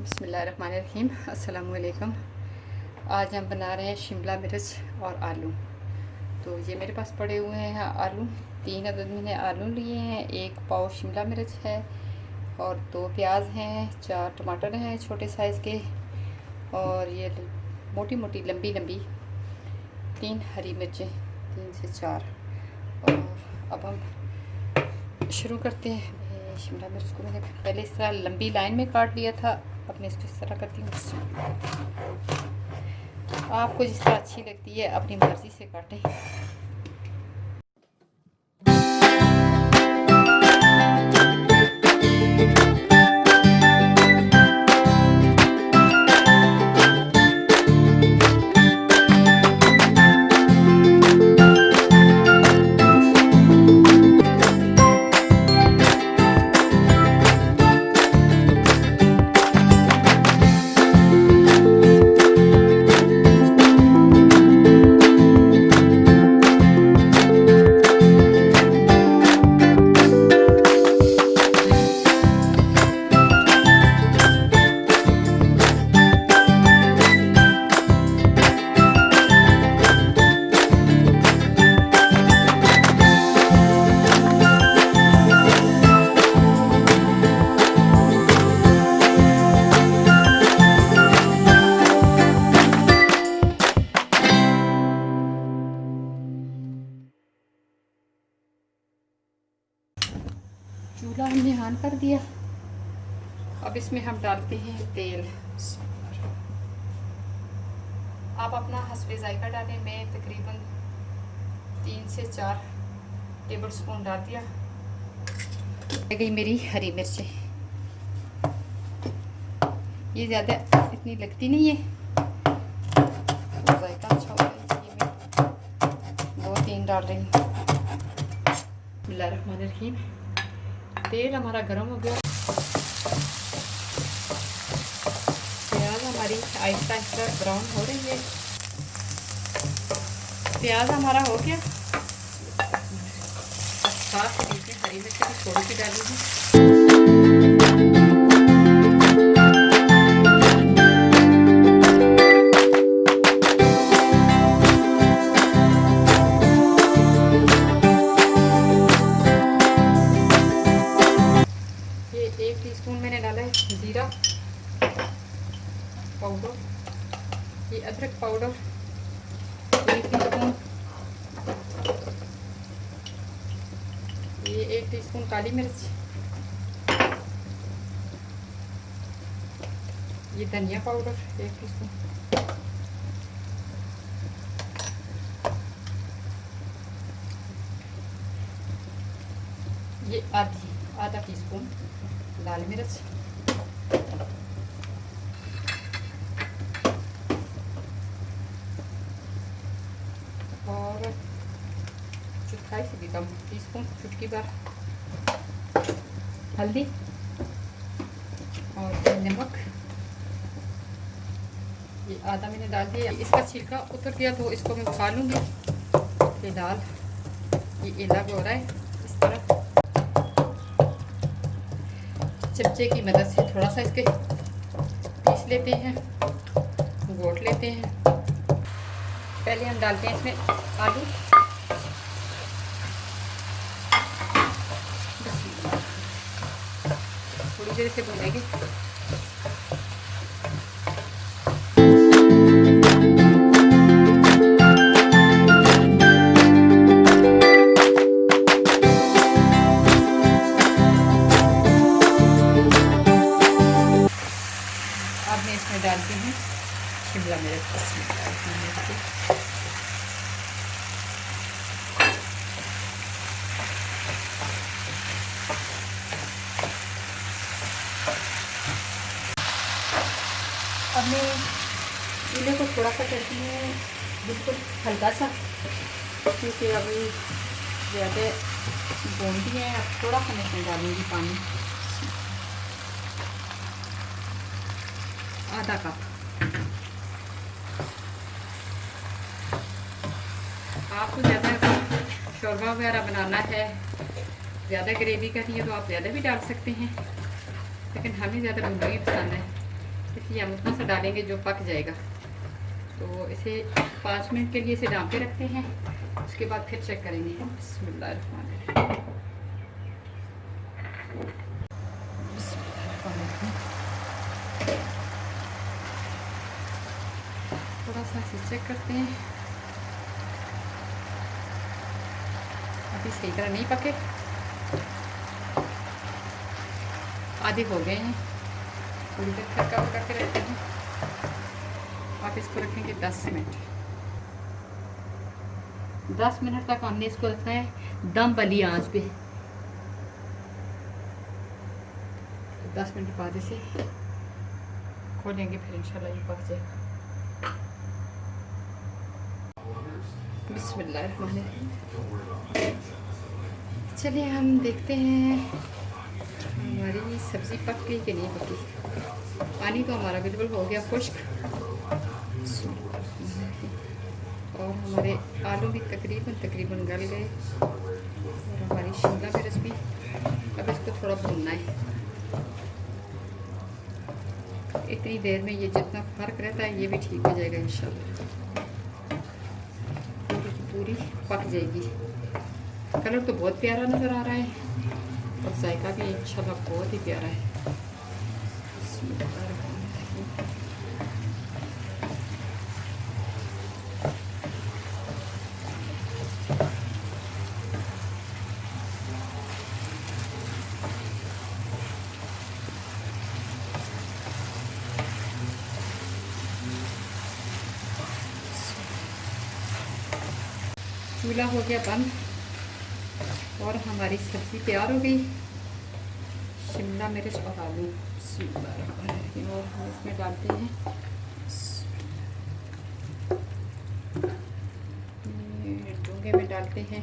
बिस्मिल्लाहिर्रहमानिर्रहीम। अस्सलाम वालेकुम। आज हम बना रहे हैं शिमला मिर्च और आलू। तो ये मेरे पास पड़े हुए हैं आलू, 3 अदद मैंने आलू लिए हैं, 1 पाव शिमला मिर्च है और 2 प्याज हैं, 4 टमाटर हैं छोटे साइज़ के, और ये मोटी मोटी लंबी लंबी 3 हरी मिर्चें, 3 से 4। और अब हम शुरू करते हैं। शिमला मिर्च को मैंने पहले इस तरह लंबी लाइन में काट लिया था, अब मैं इसको इस तरह करती हूँ। आपको जिस तरह अच्छी लगती है अपनी मर्ज़ी से काटें। चूल्हा हमने ऑन कर दिया। अब इसमें हम डालते हैं तेल। आप अपना हस्बे ज़ायका डालें। मैं तकरीबन 3 से 4 टेबल स्पून डाल दिया। रह गई मेरी हरी मिर्चें। ये ज़्यादा इतनी लगती नहीं है, तो ज़ायका अच्छा होगा, इसलिए मैं 2-3 डाल रही हूँ। बिस्मिल्लाहिर्रहमानिर्रहीम। तेल हमारा गर्म हो गया। प्याज हमारी आहिस्ता आहिस्ता ब्राउन हो रही है। प्याज हमारा हो गया। साथ में हरी मिर्च भी थोड़ी सी डाली है। ये 1 टीस्पून मैंने डाला है जीरा पाउडर, ये अदरक पाउडर 1 टीस्पून, ये 1 टीस्पून काली मिर्च, ये धनिया पाउडर 1 टीस्पून, ये आधा टीस्पून लाल मिर्च, और चुटकी से भी कम टीस्पून, चुटकी भर हल्दी और नमक। ये आधा मैंने डाल दिया। इसका छिलका उतर गया तो इसको मैं उठा लूँगी। फिलहाल ये अलग हो रहा है। इस तरह चमचे की मदद से थोड़ा सा इसके पीस लेते हैं, घोट लेते हैं। पहले हम डालते हैं इसमें आलू। थोड़ी देर से भूनेंगे। अब मैं इसमें डालती हूँ शिमला मिर्च। अब मैं चूल्हे को थोड़ा सा करती हूँ बिल्कुल हल्का सा, क्योंकि अभी ज़्यादा भूनती हैं। अब थोड़ा सा मैं इसमें डालूँगी पानी, आधा कप। आपको ज़्यादा शोरबा वगैरह बनाना है, ज़्यादा ग्रेवी करनी है तो आप ज़्यादा भी डाल सकते हैं, लेकिन हमें ज़्यादा भुना ही पसंद है। ये हम उतना सा डालेंगे जो पक जाएगा। तो इसे 5 मिनट के लिए इसे ढाँप के रखते हैं, उसके बाद फिर चेक करेंगे। बिस्मिल्लाहिर्रहमानिर्रहीम। थोड़ा सा इसे चेक करते हैं, अभी सही तरह नहीं पके, आधे हो गए हैं। थोड़ी देर फिर कवर करके रखते हैं। आप इसको रखेंगे 10 मिनट। 10 मिनट तक हमने इसको रखना है दम वाली आंच पे। 10 मिनट बाद इसे खोलेंगे, फिर इंशाल्लाह ये पक जाएगा। बिस्मिल्लाहिर्रहमानिर्रहीम। चलिए हम देखते हैं हमारी सब्ज़ी पक गई कि नहीं पकी। पानी तो हमारा बिल्कुल हो गया खुश्क, और हमारे आलू भी तकरीबन गल गए, और हमारी शिमला मिर्च भी। अब इसको थोड़ा भूनना है। इतनी देर में ये जितना फ़र्क रहता है ये भी ठीक हो जाएगा इंशाल्लाह। पूरी पक जाएगी। कलर तो बहुत प्यारा नज़र आ रहा है, और जायका भी इंशाल्लाह बहुत ही प्यारा है। चूल्हा हो गया बंद, और हमारी सब्ज़ी तैयार हो गई। शिमला मिर्च और आलू, और हम इसमें डालते हैं डूंगे में डालते हैं